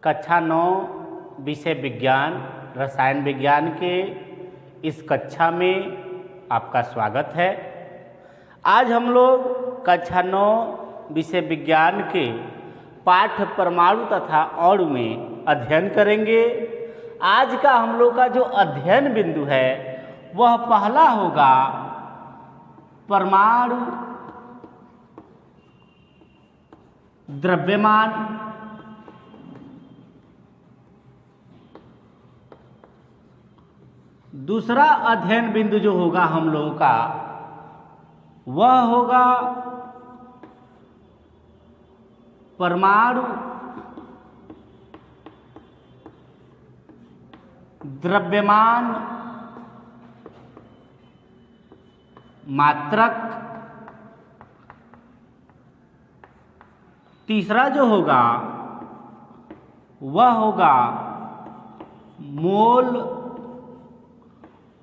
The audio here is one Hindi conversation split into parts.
कक्षा 9 विषय विज्ञान रसायन विज्ञान के इस कक्षा में आपका स्वागत है। आज हम लोग कक्षा 9 विषय विज्ञान के पाठ परमाणु तथा अणु में अध्ययन करेंगे। आज का हम लोग का जो अध्ययन बिंदु है वह पहला होगा परमाणु द्रव्यमान। दूसरा अध्ययन बिंदु जो होगा हम लोगों का वह होगा परमाणु द्रव्यमान मात्रक। तीसरा जो होगा वह होगा मोल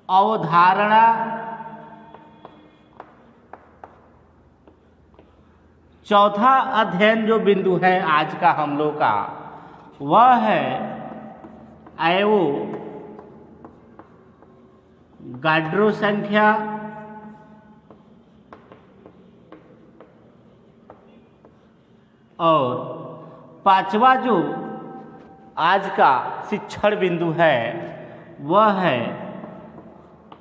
अवधारणा। चौथा अध्ययन जो बिंदु है आज का हम लोग का वह है एवोगाड्रो संख्या। और पांचवा जो आज का शिक्षण बिंदु है वह है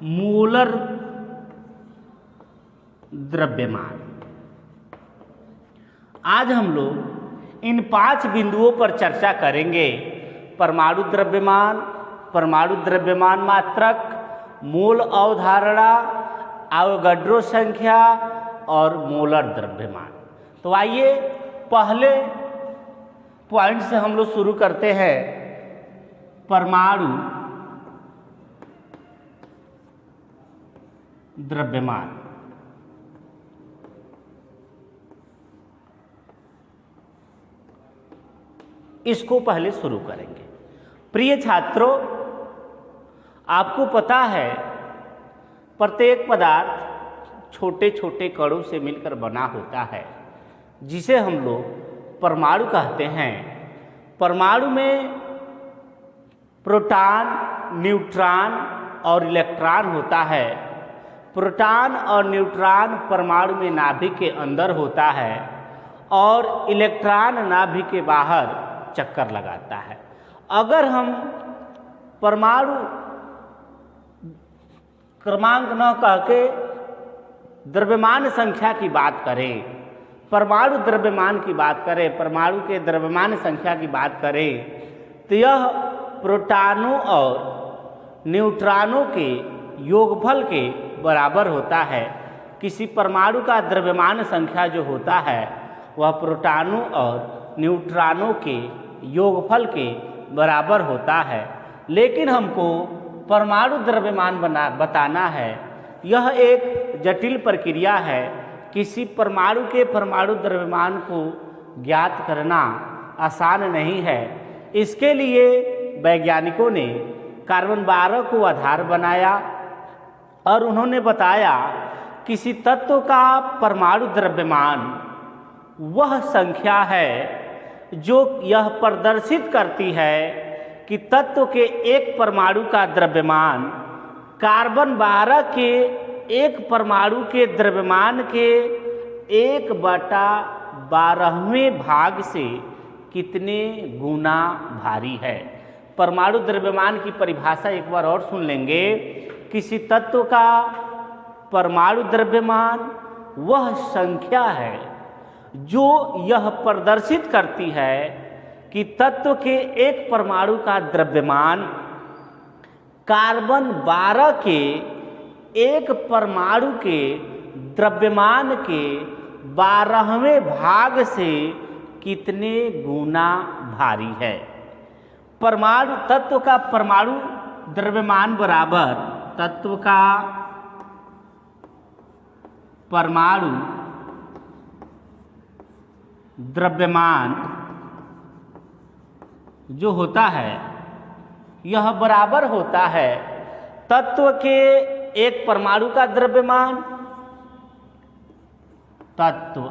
मोलर द्रव्यमान। आज हम लोग इन 5 बिंदुओं पर चर्चा करेंगे। परमाणु द्रव्यमान, परमाणु द्रव्यमान मात्रक, मोल अवधारणा, एवोगाड्रो संख्या और मोलर द्रव्यमान। तो आइए पहले पॉइंट से हम लोग शुरू करते हैं। परमाणु द्रव्यमान। इसको पहले शुरू करेंगे। प्रिय छात्रों, आपको पता है प्रत्येक पदार्थ छोटे छोटे कणों से मिलकर बना होता है जिसे हम लोग परमाणु कहते हैं। परमाणु में प्रोटॉन, न्यूट्रॉन और इलेक्ट्रॉन होता है। प्रोटॉन और न्यूट्रॉन परमाणु में नाभिक के अंदर होता है और इलेक्ट्रॉन नाभिक के बाहर चक्कर लगाता है। अगर हम परमाणु क्रमांक न कह के द्रव्यमान संख्या की बात करें, परमाणु द्रव्यमान की बात करें, परमाणु के द्रव्यमान संख्या की बात करें तो यह प्रोटॉनों और न्यूट्रॉनों के योगफल के बराबर होता है। किसी परमाणु का द्रव्यमान संख्या जो होता है वह प्रोटॉनों और न्यूट्रॉनों के योगफल के बराबर होता है। लेकिन हमको परमाणु द्रव्यमान बताना है। यह एक जटिल प्रक्रिया है। किसी परमाणु के परमाणु द्रव्यमान को ज्ञात करना आसान नहीं है। इसके लिए वैज्ञानिकों ने कार्बन 12 को आधार बनाया और उन्होंने बताया किसी तत्व का परमाणु द्रव्यमान वह संख्या है जो यह प्रदर्शित करती है कि तत्व के एक परमाणु का द्रव्यमान कार्बन 12 के एक परमाणु के द्रव्यमान के 1/12वें भाग से कितने गुना भारी है। परमाणु द्रव्यमान की परिभाषा एक बार और सुन लेंगे। किसी तत्व का परमाणु द्रव्यमान वह संख्या है जो यह प्रदर्शित करती है कि तत्व के एक परमाणु का द्रव्यमान कार्बन 12 के एक परमाणु के द्रव्यमान के 12वें भाग से कितने गुना भारी है। परमाणु तत्व का परमाणु द्रव्यमान बराबर तत्व का परमाणु द्रव्यमान जो होता है यह बराबर होता है तत्व के एक परमाणु का द्रव्यमान तत्व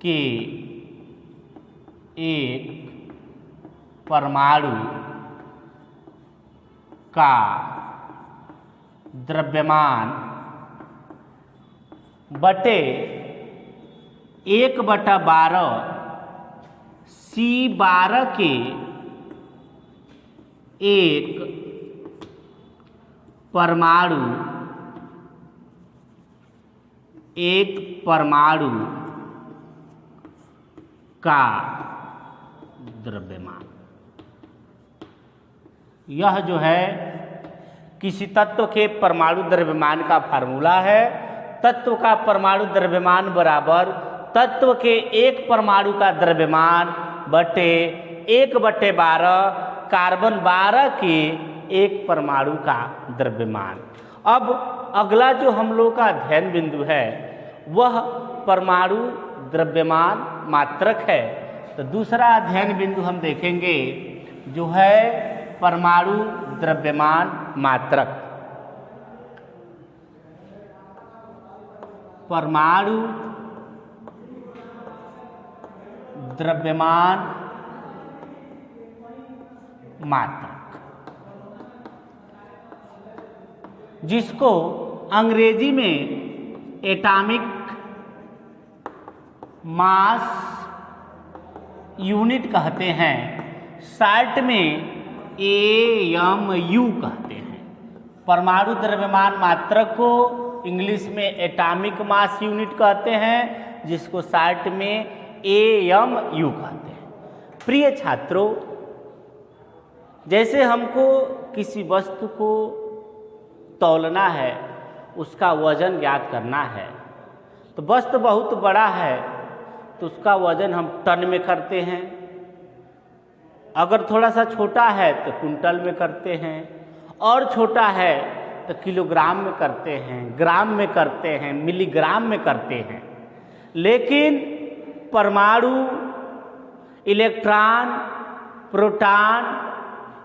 के एक परमाणु का द्रव्यमान बटे 1/12 C12 के एक परमाणु का द्रव्यमान। यह जो है किसी तत्व के परमाणु द्रव्यमान का फार्मूला है। तत्व का परमाणु द्रव्यमान बराबर तत्व के एक परमाणु का द्रव्यमान बटे 1/12 कार्बन 12 के एक परमाणु का द्रव्यमान। अब अगला जो हम लोग का अध्ययन बिंदु है वह परमाणु द्रव्यमान मात्रक है। तो दूसरा अध्ययन बिंदु हम देखेंगे जो है परमाणु द्रव्यमान मात्रक। परमाणु द्रव्यमान मात्रक, जिसको अंग्रेजी में एटॉमिक मास यूनिट कहते हैं, शॉर्ट में AMU कहते हैं। परमाणु द्रव्यमान मात्रक को इंग्लिश में एटॉमिक मास यूनिट कहते हैं, जिसको शॉर्ट में AMU कहते हैं। प्रिय छात्रों, जैसे हमको किसी वस्तु को तौलना है, उसका वजन ज्ञात करना है, तो वस्तु बहुत बड़ा है तो उसका वजन हम टन में करते हैं, अगर थोड़ा सा छोटा है तो कुंटल में करते हैं, और छोटा है तो किलोग्राम में करते हैं, ग्राम में करते हैं, मिलीग्राम में करते हैं। लेकिन परमाणु, इलेक्ट्रॉन, प्रोटॉन,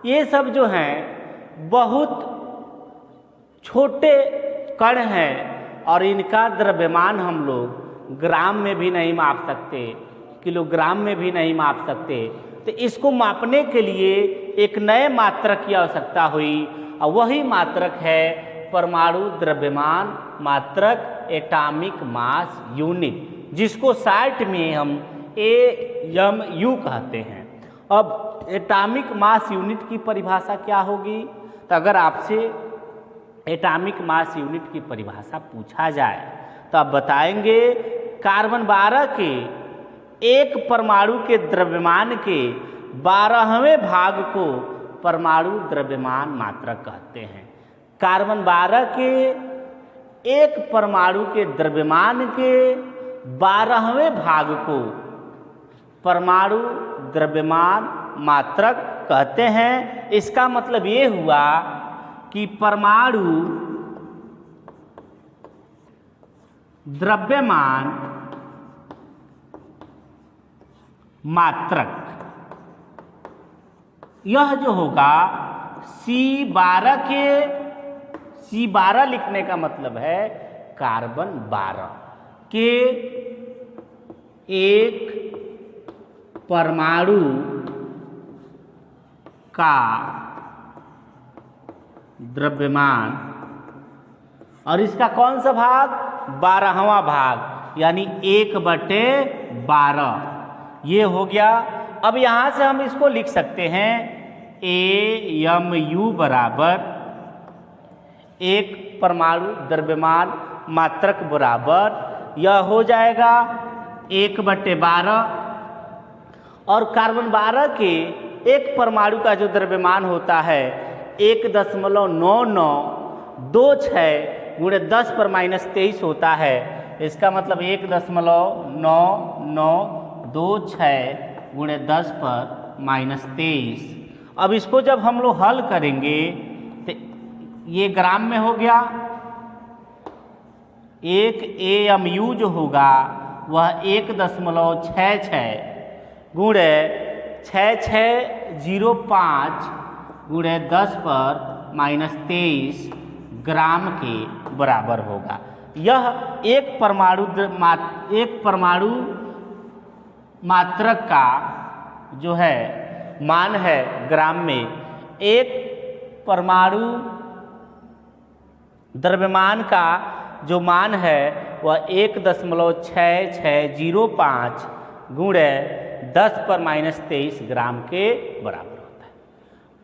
ये सब जो हैं बहुत छोटे कण हैं और इनका द्रव्यमान हम लोग ग्राम में भी नहीं माप सकते, किलोग्राम में भी नहीं माप सकते। तो इसको मापने के लिए एक नए मात्रक की आवश्यकता हुई, और वही मात्रक है परमाणु द्रव्यमान मात्रक, एटॉमिक मास यूनिट, जिसको शॉर्ट में हम AMU कहते हैं। अब एटॉमिक मास यूनिट की परिभाषा क्या होगी? तो अगर आपसे एटॉमिक मास यूनिट की परिभाषा पूछा जाए तो आप बताएंगे कार्बन 12 के एक परमाणु के द्रव्यमान के 12वें भाग को परमाणु द्रव्यमान मात्रक कहते हैं। कार्बन 12 के एक परमाणु के द्रव्यमान के 12वें भाग को परमाणु द्रव्यमान मात्रक कहते हैं। इसका मतलब ये हुआ कि परमाणु द्रव्यमान मात्रक, यह जो होगा C12 के, C12 लिखने का मतलब है कार्बन 12 के एक परमाणु का द्रव्यमान, और इसका कौन सा भाग? 12वां भाग, यानी 1/12 ये हो गया। अब यहाँ से हम इसको लिख सकते हैं AMU बराबर एक परमाणु द्रव्यमान मात्रक बराबर, यह हो जाएगा 1/12, और कार्बन 12 के एक परमाणु का जो द्रव्यमान होता है 1.9926 गुणे 10 पर -23 होता है। इसका मतलब 1.9926 गुणे 10 पर -23। अब इसको जब हम लोग हल करेंगे तो ये ग्राम में हो गया। एक AMU जो होगा वह 1.66 गुणे 6605 गुणे 10 पर -23 ग्राम के बराबर होगा। यह एक परमाणु मात्रक का जो है मान है ग्राम में, एक परमाणु द्रव्यमान का जो मान है वह 1.6605 गुणे 10⁻³ ग्राम के बराबर होता है।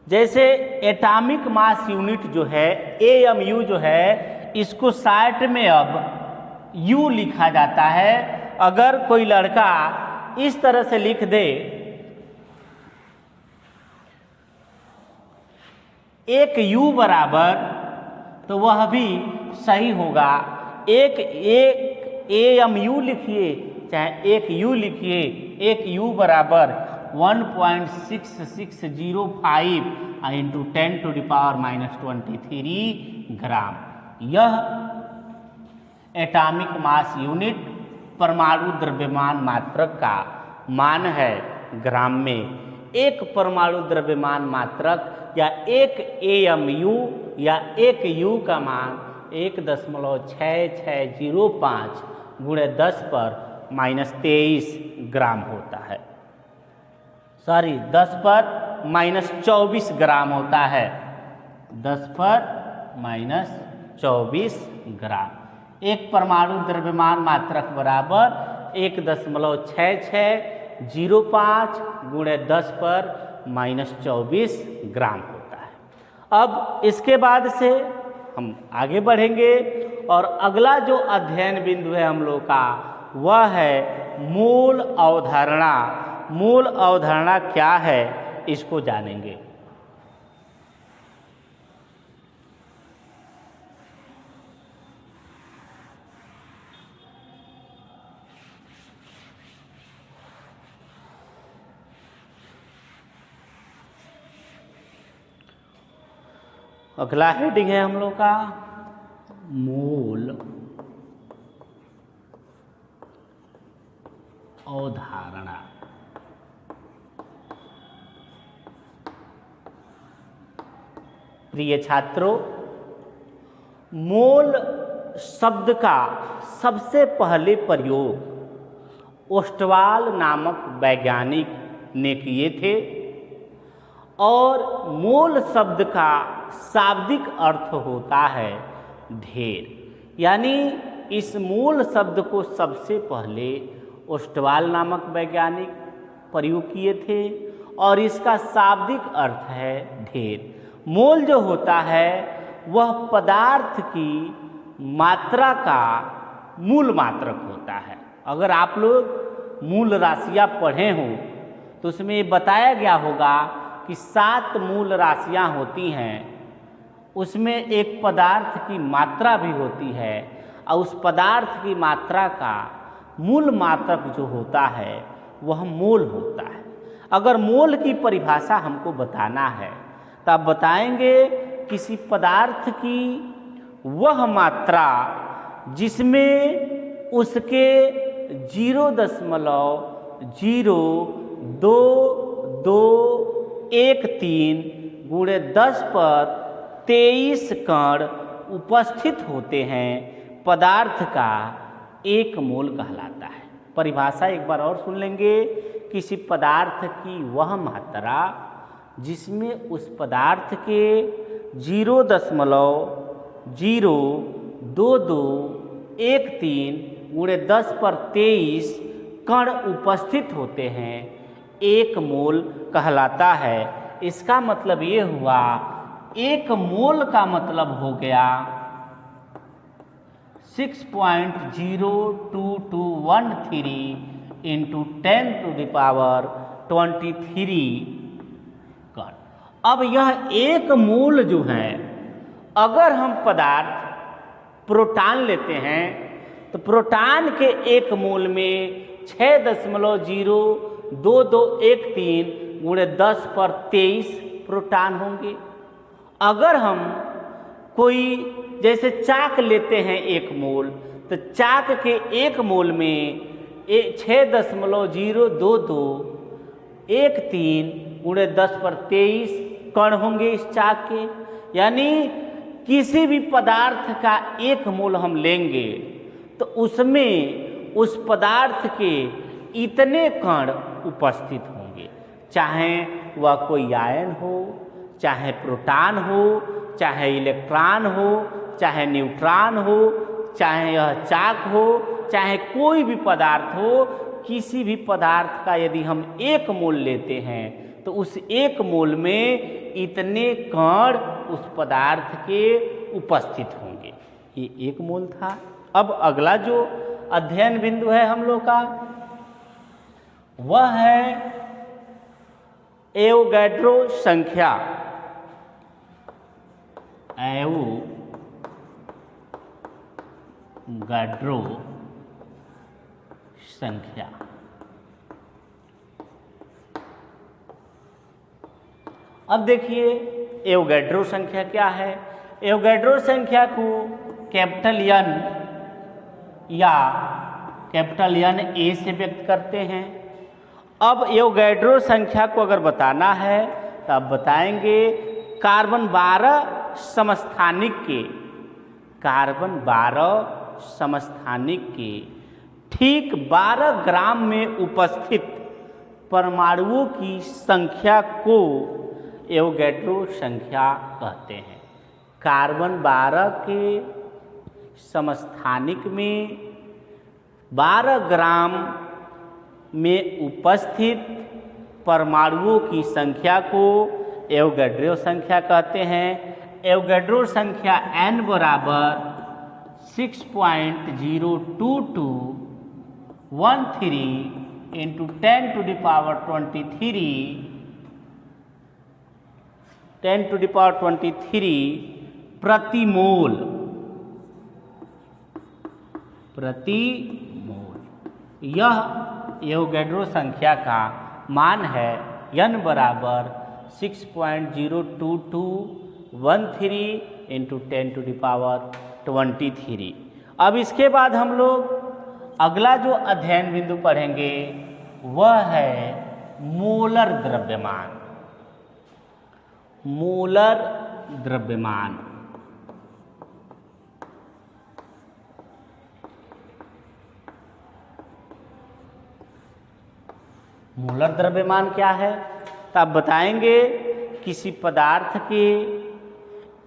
जैसे एटॉमिक मास यूनिट जो है AMU जो है, इसको शॉर्ट में अब U लिखा जाता है। अगर कोई लड़का इस तरह से लिख दे, एक U बराबर, तो वह भी सही होगा। एक AMU लिखिए चाहे एक U लिखिए, एक U बराबर 1.6605 इंटू 10⁻⁻23 ग्राम। यह एटॉमिक मास यूनिट परमाणु द्रव्यमान मात्रक का मान है ग्राम में। एक परमाणु द्रव्यमान मात्रक या एक AMU या एक U का मान 1.6605 गुणे 10⁻⁻23 ग्राम होता है। 10⁻⁻24 ग्राम होता है। 10⁻⁻24 ग्राम। एक परमाणु द्रव्यमान मात्रक बराबर 1.6605 गुणे 10⁻⁻24 ग्राम होता है। अब इसके बाद से हम आगे बढ़ेंगे और अगला जो अध्ययन बिंदु है हम लोग का वह है मूल अवधारणा। मूल अवधारणा क्या है इसको जानेंगे। अगला हेडिंग है हम लोग का मूल अवधारणा। प्रिय छात्रों, मोल शब्द का सबसे पहले प्रयोग ओस्टवाल नामक वैज्ञानिक ने किए थे और मोल शब्द का शाब्दिक अर्थ होता है ढेर। यानी इस मूल शब्द को सबसे पहले ओस्टवाल नामक वैज्ञानिक प्रयोग किए थे और इसका शाब्दिक अर्थ है ढेर। मोल जो होता है वह पदार्थ की मात्रा का मूल मात्रक होता है। अगर आप लोग मूल राशियाँ पढ़े हों तो उसमें बताया गया होगा कि 7 मूल राशियाँ होती हैं। उसमें एक पदार्थ की मात्रा भी होती है और उस पदार्थ की मात्रा का मूल मात्रक जो होता है वह मोल होता है। अगर मोल की परिभाषा हमको बताना है तो आप बताएंगे किसी पदार्थ की वह मात्रा जिसमें उसके 0.022213 गुणे 10⁻23 कण उपस्थित होते हैं, पदार्थ का एक मोल कहलाता है। परिभाषा एक बार और सुन लेंगे। किसी पदार्थ की वह मात्रा जिसमें उस पदार्थ के 0.022213 गुणे 10⁻23 कण उपस्थित होते हैं, एक मोल कहलाता है। इसका मतलब ये हुआ, एक मोल का मतलब हो गया 6.022213 इंटू 10⁻23 कण। अब यह एक मोल जो है, अगर हम पदार्थ प्रोटॉन लेते हैं तो प्रोटॉन के एक मोल में 6.022213 गुणे 10⁻23 प्रोटॉन होंगे। अगर हम कोई जैसे चाक लेते हैं एक मोल, तो चाक के एक मोल में 6.022213 गुणे 10⁻23 कण होंगे इस चाक के। यानी किसी भी पदार्थ का एक मोल हम लेंगे तो उसमें उस पदार्थ के इतने कण उपस्थित होंगे। चाहे वह कोई आयन हो, चाहे प्रोटॉन हो, चाहे इलेक्ट्रॉन हो, चाहे न्यूट्रॉन हो, चाहे यह चाक हो, चाहे कोई भी पदार्थ हो। किसी भी पदार्थ का यदि हम 1 मोल लेते हैं तो उस 1 मोल में इतने कण उस पदार्थ के उपस्थित होंगे। ये 1 मोल था। अब अगला जो अध्ययन बिंदु है हम लोग का वह है एवोगैड्रो संख्या। एवोगैड्रो संख्या। अब देखिए एवोगैड्रो संख्या क्या है। एवोगैड्रो संख्या को कैपिटल N या कैपिटल NA से व्यक्त करते हैं। अब एवोगैड्रो संख्या को अगर बताना है तो आप बताएंगे कार्बन 12 समस्थानिक के, कार्बन 12 समस्थानिक के ठीक 12 ग्राम में उपस्थित परमाणुओं की संख्या को एवोगैड्रो संख्या कहते हैं। कार्बन 12 के समस्थानिक में 12 ग्राम में उपस्थित परमाणुओं की संख्या को एवोगैड्रो संख्या कहते हैं। एवोगैड्रो संख्या n बराबर 6.02213 इंटू 10⁻23 प्रति मोल यह एवोगैड्रो संख्या का मान है। n बराबर 6.02213 इंटू 10⁻23। अब इसके बाद हम लोग अगला जो अध्ययन बिंदु पढ़ेंगे वह है मोलर द्रव्यमान। मोलर द्रव्यमान। मोलर द्रव्यमान क्या है तो आप बताएंगे किसी पदार्थ के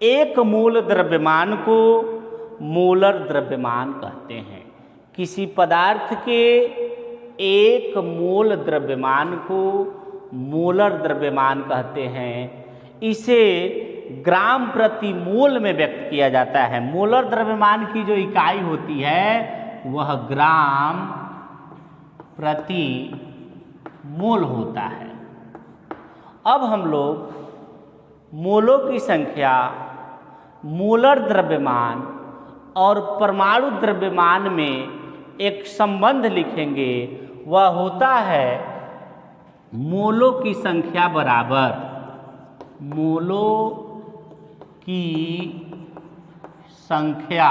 1 मोल द्रव्यमान को मोलर द्रव्यमान कहते हैं। किसी पदार्थ के 1 मोल द्रव्यमान को मोलर द्रव्यमान कहते हैं। इसे ग्राम प्रति मोल में व्यक्त किया जाता है। मोलर द्रव्यमान की जो इकाई होती है वह ग्राम प्रति मोल होता है। अब हम लोग मोलों की संख्या, मोलर द्रव्यमान और परमाणु द्रव्यमान में एक संबंध लिखेंगे। वह होता है मोलों की संख्या बराबर मोलों की संख्या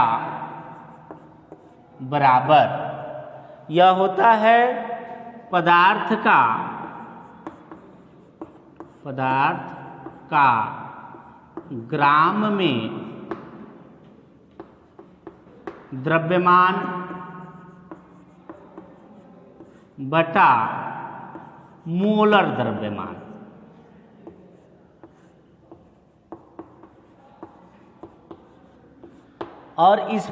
बराबर यह होता है पदार्थ का ग्राम में द्रव्यमान बटा मोलर द्रव्यमान। और इस